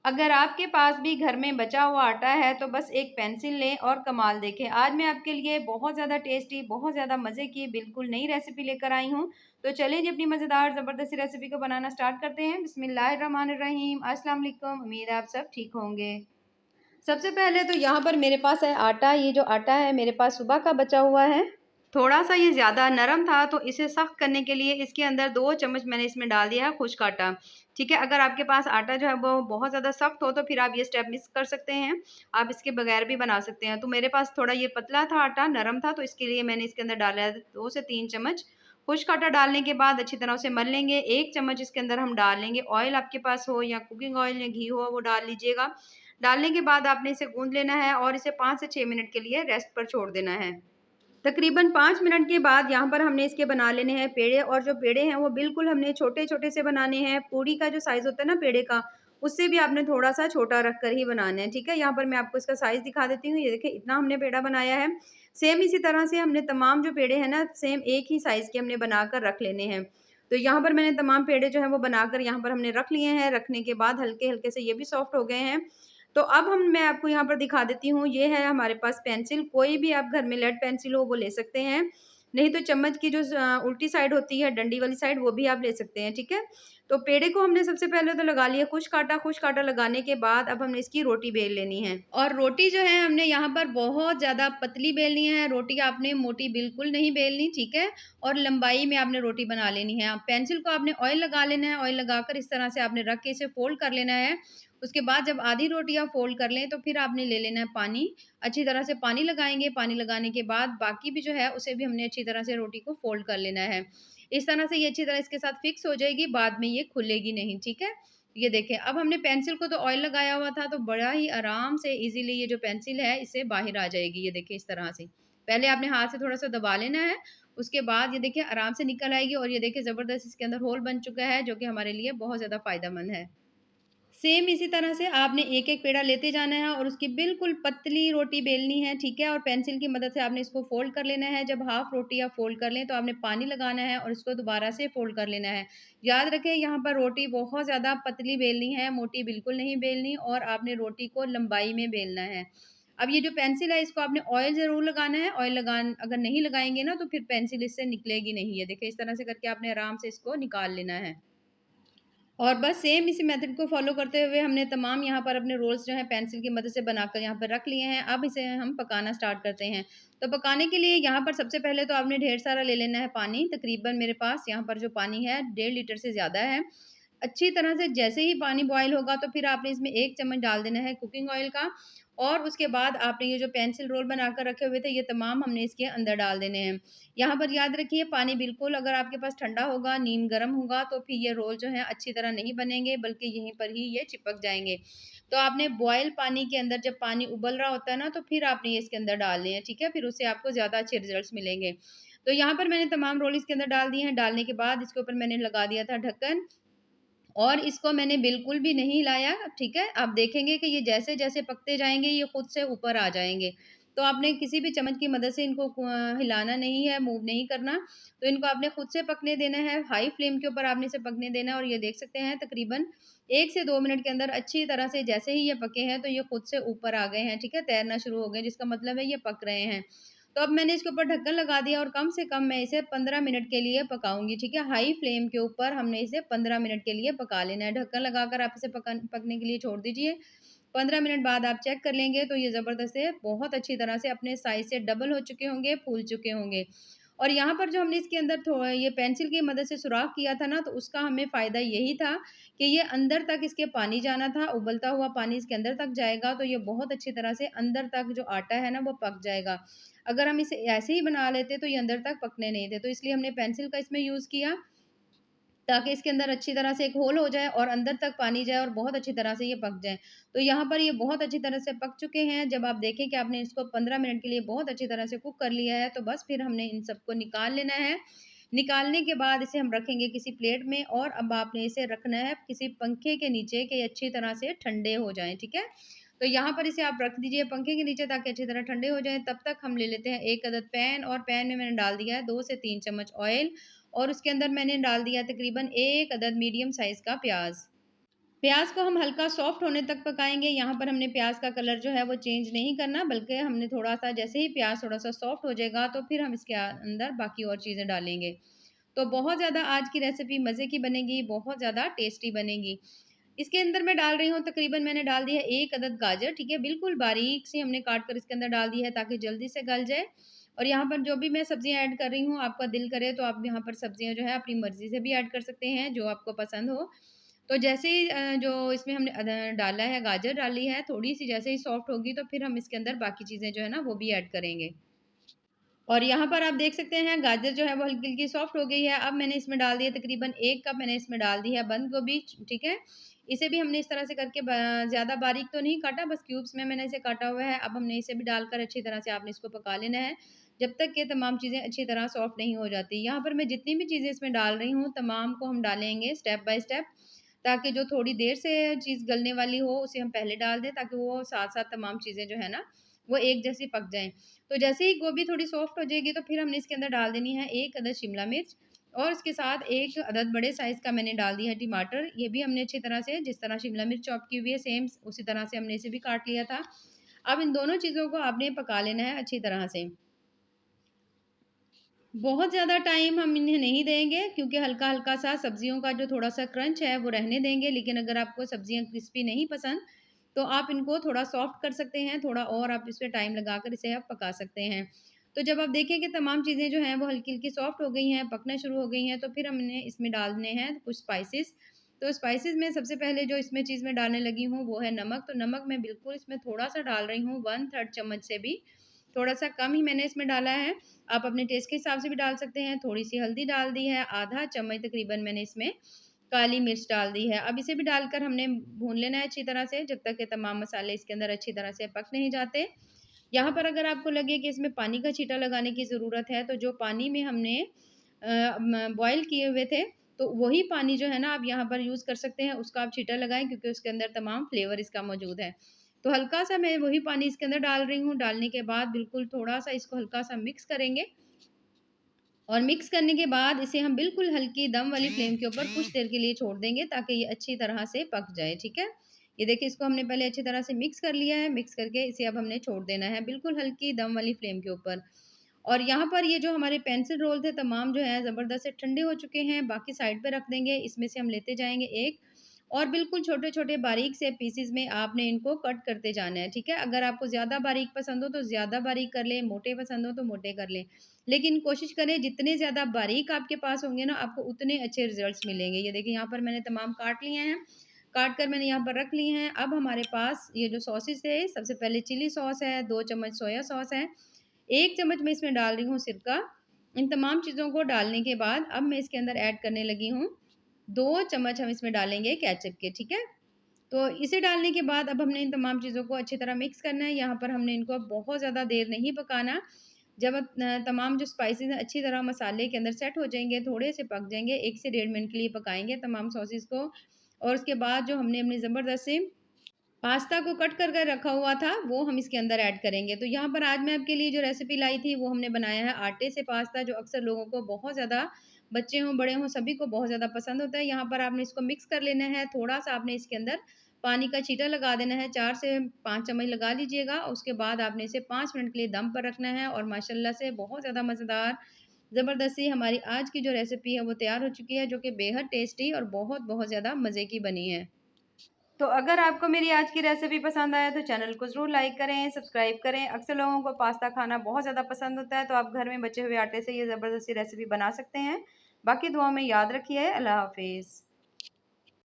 अगर आपके पास भी घर में बचा हुआ आटा है तो बस एक पेंसिल लें और कमाल देखें। आज मैं आपके लिए बहुत ज़्यादा टेस्टी, बहुत ज़्यादा मज़े की बिल्कुल नई रेसिपी लेकर आई हूँ। तो चलिए जी अपनी मज़ेदार ज़बरदस्ती रेसिपी को बनाना स्टार्ट करते हैं। बिस्मिल्लाहिर्रहमानिर्रहीम। अस्सलाम वालेकुम। उम्मीद है आप सब ठीक होंगे। सबसे पहले तो यहाँ पर मेरे पास है आटा। ये जो आटा है मेरे पास सुबह का बचा हुआ है। थोड़ा-सा ये ज़्यादा नरम था तो इसे सख्त करने के लिए इसके अंदर 2 चम्मच मैंने इसमें डाल दिया है खुश्क आटा। ठीक है? अगर आपके पास आटा जो है वो बहुत ज़्यादा सख्त हो तो फिर आप ये स्टेप मिस कर सकते हैं। आप इसके बगैर भी बना सकते हैं। तो मेरे पास थोड़ा ये पतला था आटा, नरम था, तो इसके लिए मैंने इसके अंदर डाला है 2 से 3 चम्मच। खुश्क आटा डालने के बाद अच्छी तरह उसे मल लेंगे। 1 चम्मच इसके अंदर हम डाल लेंगे ऑयल, आपके पास हो या कुकिंग ऑयल या घी हो वो डाल लीजिएगा। डालने के बाद आपने इसे गूँध लेना है और इसे 5 से 6 मिनट के लिए रेस्ट पर छोड़ देना है। तकरीबन 5 मिनट के बाद यहाँ पर हमने इसके बना लेने हैं पेड़े, और जो पेड़े हैं वो बिल्कुल हमने छोटे-छोटे से बनाने हैं। पूरी का जो साइज़ होता है ना पेड़े का, उससे भी आपने थोड़ा-सा छोटा रख कर ही बनाना है, ठीक है? यहाँ पर मैं आपको इसका साइज़ दिखा देती हूँ। ये देखिए इतना हमने पेड़ा बनाया है। सेम इसी तरह से हमने तमाम जो पेड़े हैं ना, सेम एक ही साइज़ के हमने बनाकर रख लेने हैं। तो यहाँ पर मैंने तमाम पेड़े जो हैं वो बनाकर यहाँ पर हमने रख लिए हैं। रखने के बाद हल्के-हल्के से ये भी सॉफ्ट हो गए हैं। तो अब मैं आपको यहाँ पर दिखा देती हूँ, ये है हमारे पास पेंसिल। कोई भी आप घर में लेड पेंसिल हो वो ले सकते हैं, नहीं तो चम्मच की जो उल्टी साइड होती है, डंडी वाली साइड, वो भी आप ले सकते हैं, ठीक है? तो पेड़े को हमने सबसे पहले तो लगा लिया खुश्क आटा लगाने के बाद अब हमने इसकी रोटी बेल लेनी है। और रोटी जो है हमने यहाँ पर बहुत ज़्यादा पतली बेलनी है, रोटी आपने मोटी बिल्कुल नहीं बेलनी, ठीक है? और लंबाई में आपने रोटी बना लेनी है। पेंसिल को आपने ऑयल लगा लेना है, ऑयल लगाकर इस तरह से आपने रख के इसे फ़ोल्ड कर लेना है। उसके बाद जब आधी रोटी आप फ़ोल्ड कर लें तो फिर आपने ले लेना है पानी। अच्छी तरह से पानी लगाएँगे, पानी लगाने के बाद बाकी भी जो है उसे भी हमने अच्छी तरह से रोटी को फ़ोल्ड कर लेना है। इस तरह से ये अच्छी तरह इसके साथ फिक्स हो जाएगी, बाद में ये खुलेगी नहीं, ठीक है? ये देखें, अब हमने पेंसिल को तो ऑयल लगाया हुआ था तो बड़ा ही आराम से ईज़िली ये जो पेंसिल है इससे बाहर आ जाएगी, ये देखिए इस तरह से। पहले आपने हाथ से थोड़ा-सा दबा लेना है, उसके बाद ये देखिए आराम से निकल आएगी और ये देखिए ज़बरदस्त इसके अंदर होल बन चुका है जो कि हमारे लिए बहुत ज़्यादा फ़ायदेमंद है। सेम इसी तरह से आपने एक-एक पेड़ा लेते जाना है और उसकी बिल्कुल पतली रोटी बेलनी है, ठीक है? और पेंसिल की मदद से आपने इसको फ़ोल्ड कर लेना है। जब हाफ़ रोटी आप फ़ोल्ड कर लें, तो आपने पानी लगाना है और इसको दोबारा से फ़ोल्ड कर लेना है। याद रखें यहाँ पर रोटी बहुत ज़्यादा पतली बेलनी है, मोटी बिल्कुल नहीं बेलनी, और आपने रोटी को लंबाई में बेलना है। अब ये जो पेंसिल है, इसको आपने ऑयल ज़रूर लगाना है। ऑयल लगान अगर नहीं लगाएँगे ना, तो फिर पेंसिल इससे निकलेगी नहीं। ये देखिए, इस तरह से करके आपने आराम से इसको निकाल लेना है। और बस सेम इसी मेथड को फ़ॉलो करते हुए हमने तमाम यहाँ पर अपने रोल्स जो हैं पेंसिल की मदद से बनाकर यहाँ पर रख लिए हैं। अब इसे हम पकाना स्टार्ट करते हैं। तो पकाने के लिए यहाँ पर सबसे पहले तो आपने ढेर सारा ले लेना है पानी। तकरीबन मेरे पास यहाँ पर जो पानी है 1.5 लीटर से ज़्यादा है। अच्छी तरह से जैसे ही पानी बॉयल होगा तो फिर आपने इसमें 1 चम्मच डाल देना है कुकिंग ऑयल का, और उसके बाद आपने ये जो पेंसिल रोल बनाकर रखे हुए थे ये तमाम हमने इसके अंदर डाल देने हैं। यहाँ पर याद रखिए पानी बिल्कुल अगर आपके पास ठंडा होगा, नीम गर्म होगा तो फिर ये रोल जो है अच्छी तरह नहीं बनेंगे, बल्कि यहीं पर ही ये चिपक जाएँगे। तो आपने बॉयल पानी के अंदर जब पानी उबल रहा होता है ना तो फिर आपने ये इसके अंदर डालने हैं, ठीक है? फिर उससे आपको ज़्यादा अच्छे रिज़ल्ट्स मिलेंगे। तो यहाँ पर मैंने तमाम रोल इसके अंदर डाल दिए हैं। डालने के बाद इसके ऊपर मैंने लगा दिया था ढक्कन, और इसको मैंने बिल्कुल भी नहीं हिलाया, ठीक है? आप देखेंगे कि ये जैसे-जैसे पकते जाएँगे, ये खुद से ऊपर आ जाएँगे। तो आपने किसी भी चम्मच की मदद से इनको हिलाना नहीं है, मूव नहीं करना। तो इनको आपने खुद से पकने देना है, हाई फ्लेम के ऊपर आपने इसे पकने देना है, और ये देख सकते हैं तकरीबन 1 से 2 मिनट के अंदर अच्छी तरह से जैसे ही ये पके हैं, तो ये खुद से ऊपर आ गए हैं, ठीक है? तैरना शुरू हो गए, जिसका मतलब है ये पक रहे हैं। तो अब मैंने इसके ऊपर ढक्कन लगा दिया और कम से कम मैं इसे 15 मिनट के लिए पकाऊँगी, ठीक है? हाई फ्लेम के ऊपर हमने इसे 15 मिनट के लिए पका लेना है। ढक्कन लगाकर आप इसे पकने के लिए छोड़ दीजिए। 15 मिनट बाद आप चेक कर लेंगे तो ये ज़बरदस्त से बहुत अच्छी तरह से अपने साइज़ से डबल हो चुके होंगे, फूल चुके होंगे। और यहाँ पर जो हमने इसके अंदर ये पेंसिल की मदद से सुराख किया था ना, तो उसका हमें फ़ायदा यही था कि ये अंदर तक इसके पानी जाना था, उबलता हुआ पानी इसके अंदर तक जाएगा, तो ये बहुत अच्छी तरह से अंदर तक जो आटा है ना, वो पक जाएगा। अगर हम इसे ऐसे ही बना लेते तो ये अंदर तक पकने नहीं थे, तो इसलिए हमने पेंसिल का इसमें यूज़ किया, ताकि इसके अंदर अच्छी तरह से एक होल हो जाए और अंदर तक पानी जाए और बहुत अच्छी तरह से ये पक जाए। तो यहाँ पर ये बहुत अच्छी तरह से पक चुके हैं। जब आप देखें कि आपने इसको 15 मिनट के लिए बहुत अच्छी तरह से कुक कर लिया है, तो बस फिर हमने इन सबको निकाल लेना है। निकालने के बाद इसे हम रखेंगे किसी प्लेट में, और अब आपने इसे रखना है किसी पंखे के नीचे कि ये अच्छी तरह से ठंडे हो जाएँ, ठीक है? तो यहाँ पर इसे आप रख दीजिए पंखे के नीचे ताकि अच्छी तरह ठंडे हो जाएँ। तब तक हम ले लेते हैं 1 अदद पैन, और पैन में मैंने डाल दिया है 2 से 3 चम्मच ऑयल, और उसके अंदर मैंने डाल दिया तकरीबन 1 अदद मीडियम साइज़ का प्याज़। प्याज़ को हम हल्का सॉफ्ट होने तक पकाएँगे। यहाँ पर हमने प्याज़ का कलर जो है वो चेंज नहीं करना, बल्कि हमने थोड़ा-सा जैसे ही प्याज़ थोड़ा-सा सॉफ्ट हो जाएगा तो फिर हम इसके अंदर बाकी और चीज़ें डालेंगे। तो बहुत ज़्यादा आज की रेसिपी मज़े की बनेगी, बहुत ज़्यादा टेस्टी बनेगी। इसके अंदर मैं डाल रही हूँ तकरीबन मैंने डाल दी है 1 अदद गाजर, ठीक है? बिल्कुल बारीक सी हमने काट कर इसके अंदर डाल दी है ताकि जल्दी से गल जाए। और यहाँ पर जो भी मैं सब्ज़ियाँ ऐड कर रही हूँ, आपका दिल करे तो आप यहाँ पर सब्ज़ियाँ जो है अपनी मर्ज़ी से भी ऐड कर सकते हैं, जो आपको पसंद हो। तो जैसे ही जो इसमें हमने डाला है, गाजर डाली है, थोड़ी-सी जैसे ही सॉफ्ट होगी तो फिर हम इसके अंदर बाकी चीज़ें जो है ना वो भी ऐड करेंगे। और यहाँ पर आप देख सकते हैं गाजर जो है वो हल्की-हल्की सॉफ्ट हो गई है। अब मैंने इसमें डाल दिया तकरीबन 1 कप मैंने इसमें डाल दी है बंद गोभी, ठीक है? इसे भी हमने इस तरह से करके ज़्यादा बारीक तो नहीं काटा, बस क्यूब्स में मैंने इसे काटा हुआ है। अब हमने इसे भी डालकर अच्छी तरह से आपने इसको पका लेना है, जब तक कि तमाम चीज़ें अच्छी तरह सॉफ्ट नहीं हो जाती। यहाँ पर मैं जितनी भी चीज़ें इसमें डाल रही हूँ, तमाम को हम डालेंगे स्टेप बाय स्टेप, ताकि जो थोड़ी देर से चीज़ गलने वाली हो, उसे हम पहले डाल दें, ताकि वो साथ-साथ तमाम चीज़ें जो है ना, वो एक जैसी पक जाएँ। तो जैसे ही गोभी थोड़ी सॉफ्ट हो जाएगी तो फिर हमने इसके अंदर डाल देनी है 1 अदद शिमला मिर्च और उसके साथ 1 अदद बड़े साइज़ का मैंने डाल दिया है टमाटर। ये भी हमने अच्छी तरह से जिस तरह शिमला मिर्च चॉप की हुई है सेम उसी तरह से हमने इसे भी काट लिया था। अब इन दोनों चीज़ों को आपने पका लेना है अच्छी तरह से। बहुत ज़्यादा टाइम हम इन्हें नहीं देंगे क्योंकि हल्का-हल्का सा सब्जियों का जो थोड़ा-सा क्रंच है वो रहने देंगे, लेकिन अगर आपको सब्जियाँ क्रिस्पी नहीं पसंद, तो आप इनको थोड़ा सॉफ्ट कर सकते हैं, थोड़ा और आप इसमें टाइम लगाकर इसे आप पका सकते हैं। तो जब आप देखें कि तमाम चीज़ें जो हैं वो हल्की-हल्की सॉफ्ट हो गई हैं, पकना शुरू हो गई हैं, तो फिर हमने इसमें डालने हैं कुछ स्पाइसेस। तो स्पाइसेस में सबसे पहले जो इसमें चीज़ मैं डालने लगी हूँ वो है नमक, तो नमक मैं बिल्कुल इसमें थोड़ा-सा डाल रही हूँ, 1/3 चम्मच से भी थोड़ा-सा कम ही मैंने इसमें डाला है। आप अपने टेस्ट के हिसाब से भी डाल सकते हैं। थोड़ी-सी हल्दी डाल दी है, आधा चम्मच तकरीबन मैंने इसमें काली मिर्च डाल दी है। अब इसे भी डालकर हमने भून लेना है अच्छी तरह से, जब तक कि तमाम मसाले इसके अंदर अच्छी तरह से पक नहीं जाते। यहाँ पर अगर आपको लगे कि इसमें पानी का छींटा लगाने की ज़रूरत है, तो जो पानी में हमने बॉयल किए हुए थे, तो वही पानी जो है ना आप यहाँ पर यूज़ कर सकते हैं, उसका आप छींटा लगाएँ क्योंकि उसके अंदर तमाम फ्लेवर इसका मौजूद है। तो हल्का-सा मैं वही पानी इसके अंदर डाल रही हूँ, डालने के बाद बिल्कुल थोड़ा-सा इसको हल्का-सा मिक्स करेंगे और मिक्स करने के बाद इसे हम बिल्कुल हल्की दम वाली फ्लेम के ऊपर कुछ देर के लिए छोड़ देंगे ताकि ये अच्छी तरह से पक जाए, ठीक है? ये देखिए इसको हमने पहले अच्छी तरह से मिक्स कर लिया है, मिक्स करके इसे अब हमने छोड़ देना है बिल्कुल हल्की दम वाली फ्लेम के ऊपर। और यहाँ पर ये जो हमारे पेंसिल रोल थे तमाम जो है ज़बरदस्त से ठंडे हो चुके हैं, बाकी साइड पे रख देंगे। इसमें से हम लेते जाएँगे एक और बिल्कुल छोटे-छोटे बारीक से पीसेज़ में आपने इनको कट करते जाना है, ठीक है? अगर आपको ज़्यादा बारीक पसंद हो तो ज़्यादा बारीक कर लें, मोटे पसंद हो तो मोटे कर लें। लेकिन कोशिश करें जितने ज़्यादा बारीक आपके पास होंगे ना, आपको उतने अच्छे रिज़ल्ट्स मिलेंगे। ये देखिए यहाँ पर मैंने तमाम काट लिए हैं, काट कर मैंने यहाँ पर रख लिए हैं। अब हमारे पास ये जो सॉसेज़ थे, सबसे पहले चिली सॉस है, 2 चम्मच सोया सॉस है, 1 चम्मच मैं इसमें डाल रही हूँ सिरका। इन तमाम चीज़ों को डालने के बाद अब मैं इसके अंदर ऐड करने लगी हूँ 2 चम्मच हम इसमें डालेंगे केचअप के, ठीक है? तो इसे डालने के बाद अब हमने इन तमाम चीज़ों को अच्छी तरह मिक्स करना है। यहाँ पर हमने इनको बहुत ज़्यादा देर नहीं पकाना। जब तमाम जो स्पाइसेस हैं अच्छी तरह मसाले के अंदर सेट हो जाएँगे, थोड़े से पक जाएँगे, 1 से डेढ़ मिनट के लिए पकाएँगे तमाम सॉसेस को और उसके बाद जो हमने अपनी ज़बरदस्त सी पास्ता को कट कर कर रखा हुआ था, वो हम इसके अंदर ऐड करेंगे। तो यहाँ पर आज मैं आपके लिए जो रेसिपी लाई थी, वो हमने बनाया है आटे से पास्ता, जो अक्सर लोगों को बहुत ज़्यादा बच्चे हों, बड़े हों, सभी को बहुत ज़्यादा पसंद होता है। यहाँ पर आपने इसको मिक्स कर लेना है, थोड़ा-सा आपने इसके अंदर पानी का छींटा लगा देना है, 4 से 5 चम्मच लगा लीजिएगा। उसके बाद आपने इसे 5 मिनट के लिए दम पर रखना है और माशाल्लाह से बहुत ज़्यादा मज़ेदार, ज़बरदस्त सी हमारी आज की जो रेसिपी है, वो तैयार हो चुकी है, जो कि बेहद टेस्टी और बहुत-बहुत ज़्यादा मज़े की बनी है। तो अगर आपको मेरी आज की रेसिपी पसंद आया तो चैनल को ज़रूर लाइक करें, सब्सक्राइब करें। अक्सर लोगों को पास्ता खाना बहुत ज़्यादा पसंद होता है, तो आप घर में बचे हुए आटे से ये ज़बरदस्ती रेसिपी बना सकते हैं। बाकी दुआओं में याद रखिए। अल्लाह हाफ़िज़।